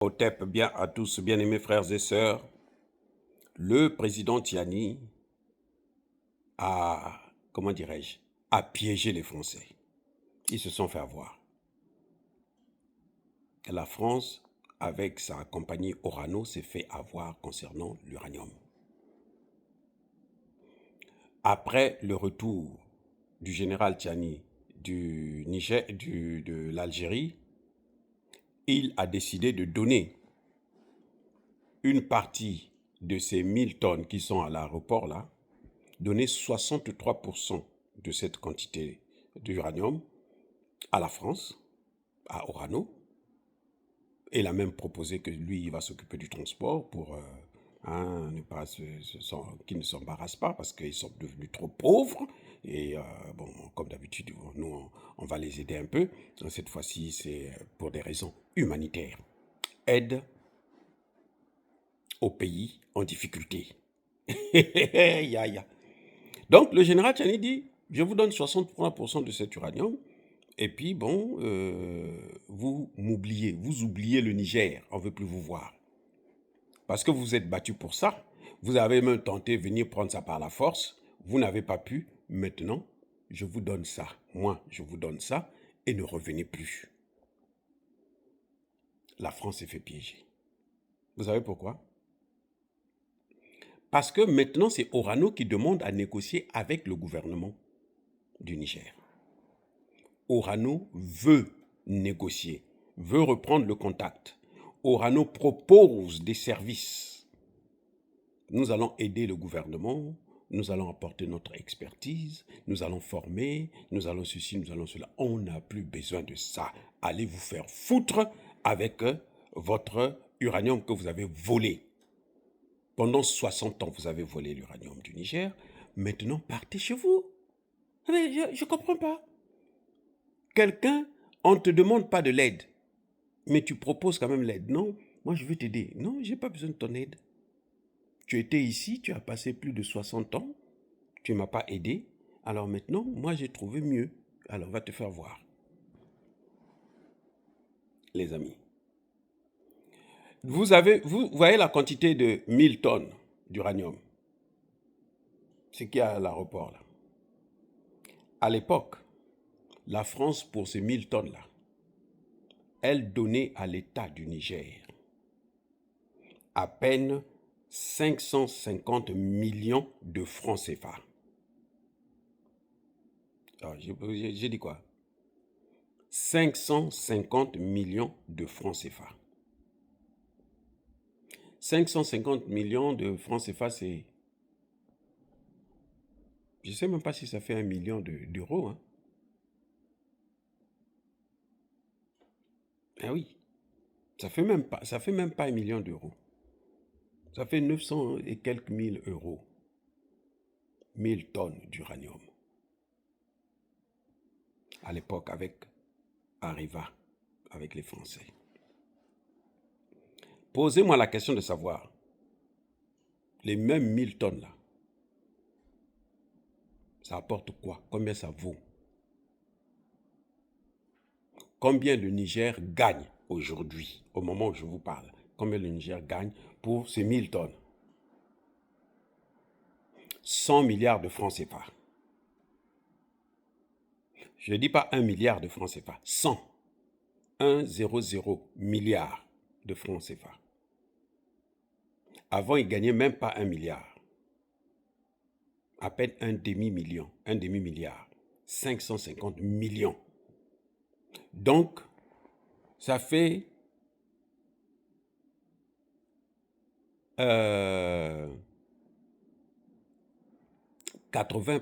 Otep, bien à tous, bien-aimés frères et sœurs, le président Tiani a, comment dirais-je, a piégé les Français. Ils se sont fait avoir. La France, avec sa compagnie Orano, s'est fait avoir concernant l'uranium. Après le retour du général Tiani du Niger, de l'Algérie, il a décidé de donner une partie de ces 1000 tonnes qui sont à l'aéroport là, donner 63% de cette quantité d'uranium à la France, à Orano. Et il a même proposé que lui, il va s'occuper du transport pour ne pas qu'ils ne s'embarrassent pas parce qu'ils sont devenus trop pauvres. Et bon, comme d'habitude, nous, on va les aider un peu. Cette fois-ci, c'est pour des raisons humanitaires. Aide aux pays en difficulté. Donc, le général Tchani dit, je vous donne 63% de cet uranium. Et puis, bon, vous m'oubliez, vous oubliez le Niger, on ne veut plus vous voir. Parce que vous vous êtes battu pour ça. Vous avez même tenté de venir prendre ça par la force. Vous n'avez pas pu. Maintenant, je vous donne ça. Moi, je vous donne ça et ne revenez plus. La France s'est fait piéger. Vous savez pourquoi? Parce que maintenant, c'est Orano qui demande à négocier avec le gouvernement du Niger. Orano veut négocier, veut reprendre le contact. Orano propose des services. Nous allons aider le gouvernement, nous allons apporter notre expertise, nous allons former, nous allons ceci, nous allons cela. On n'a plus besoin de ça. Allez vous faire foutre avec votre uranium que vous avez volé. Pendant 60 ans, vous avez volé l'uranium du Niger. Maintenant, partez chez vous. Mais je ne comprends pas. Quelqu'un, on ne te demande pas de l'aide, mais tu proposes quand même l'aide. Non, moi je veux t'aider. Non, je n'ai pas besoin de ton aide. Tu étais ici, tu as passé plus de 60 ans, tu ne m'as pas aidé. Alors maintenant, moi j'ai trouvé mieux. Alors va te faire voir. Les amis. Vous voyez la quantité de 1000 tonnes d'uranium. Ce qu'il y a à l'aéroport là. À l'époque, la France, pour ces 1000 tonnes-là, elle donnait à l'État du Niger à peine 550 millions de francs CFA. J'ai dit quoi? 550 millions de francs CFA. 550 millions de francs CFA, c'est... Je ne sais même pas si ça fait 1 million d'euros. Hein. Ah oui, ça fait même pas 1 million d'euros. Ça fait 900 et quelques mille euros. 1000 tonnes d'uranium. À l'époque, avec Arriva, avec les Français. Posez-moi la question de savoir, les mêmes 1000 tonnes là, ça apporte quoi? Combien ça vaut? Combien le Niger gagne aujourd'hui, au moment où je vous parle? Combien le Niger gagne pour ces 1000 tonnes? 100 milliards de francs CFA. Je ne dis pas 1 milliard de francs CFA, 100. 1,00 milliard de francs CFA. Avant, il ne gagnait même pas 1 milliard. À peine un demi-milliard. 550 millions. Donc, ça fait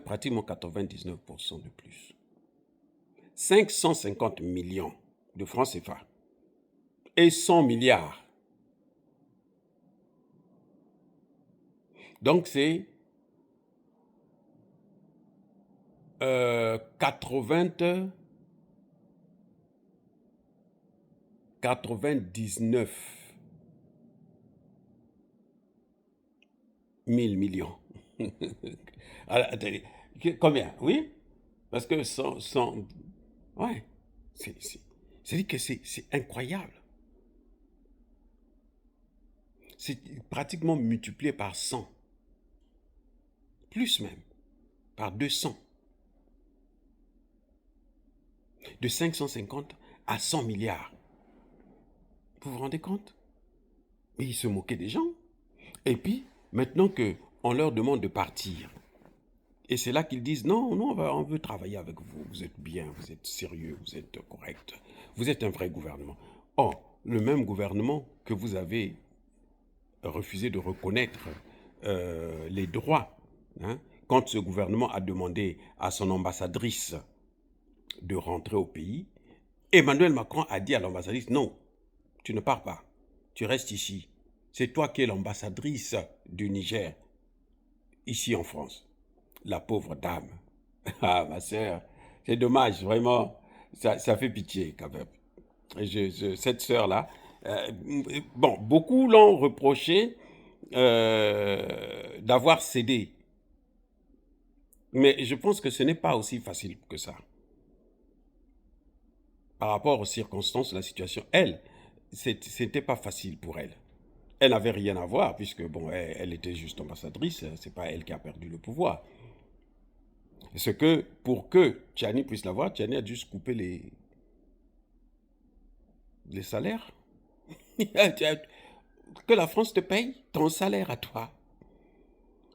pratiquement 99% de plus. 550 millions de francs CFA et 100 milliards. Donc, c'est 99 000 millions. Alors, attendez, combien? Oui? Parce que ouais, c'est-à-dire que c'est incroyable. c'est pratiquement multiplié par 100. Plus même, par 200. De 550 à 100 milliards. Vous vous rendez compte? Et ils se moquaient des gens. Et puis, maintenant qu'on leur demande de partir, et c'est là qu'ils disent, non, nous, on veut travailler avec vous, vous êtes bien, vous êtes sérieux, vous êtes correct, vous êtes un vrai gouvernement. Or, le même gouvernement que vous avez refusé de reconnaître les droits, hein, quand ce gouvernement a demandé à son ambassadrice de rentrer au pays, Emmanuel Macron a dit à l'ambassadrice, non, tu ne pars pas, tu restes ici. C'est toi qui es l'ambassadrice du Niger, ici en France. La pauvre dame. Ah, ma sœur, c'est dommage, vraiment, ça fait pitié quand même. Cette sœur-là, bon, beaucoup l'ont reproché d'avoir cédé. Mais je pense que ce n'est pas aussi facile que ça. Par rapport aux circonstances de la situation, elle, c'était pas facile pour elle. Elle n'avait rien à voir, puisque bon, elle était juste ambassadrice, c'est pas elle qui a perdu le pouvoir. Ce que, pour que Tchani puisse l'avoir, Tchani a dû se couper les salaires. Que la France te paye ton salaire à toi.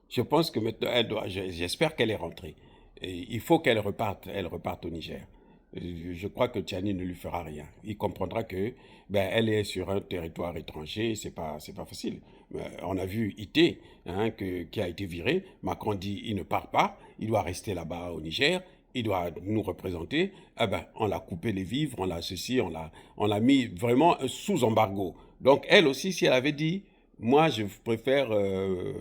Je pense que maintenant, j'espère qu'elle est rentrée. Et il faut qu'elle reparte au Niger. Je crois que Tchani ne lui fera rien. Il comprendra que elle est sur un territoire étranger, c'est pas facile. On a vu Ité, hein, qui a été viré. Macron dit il ne part pas, il doit rester là-bas au Niger, il doit nous représenter. On l'a coupé les vivres, on l'a ceci, on l'a mis vraiment sous embargo. Donc elle aussi, si elle avait dit moi, je préfère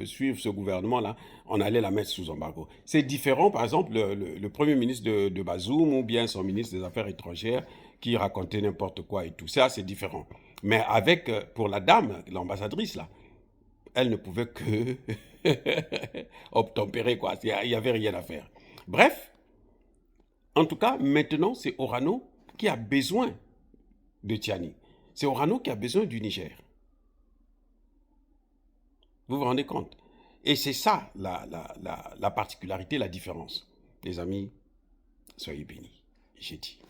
suivre ce gouvernement-là, on allait la mettre sous embargo. C'est différent, par exemple, le Premier ministre de Bazoum ou bien son ministre des Affaires étrangères qui racontait n'importe quoi et tout ça, c'est différent. Mais avec, pour la dame, l'ambassadrice, là, elle ne pouvait que obtempérer, quoi. Il n'y avait rien à faire. Bref, en tout cas, maintenant, c'est Orano qui a besoin de Tchani. C'est Orano qui a besoin du Niger. Vous vous rendez compte? Et c'est ça la particularité, la différence. Les amis, soyez bénis. J'ai dit.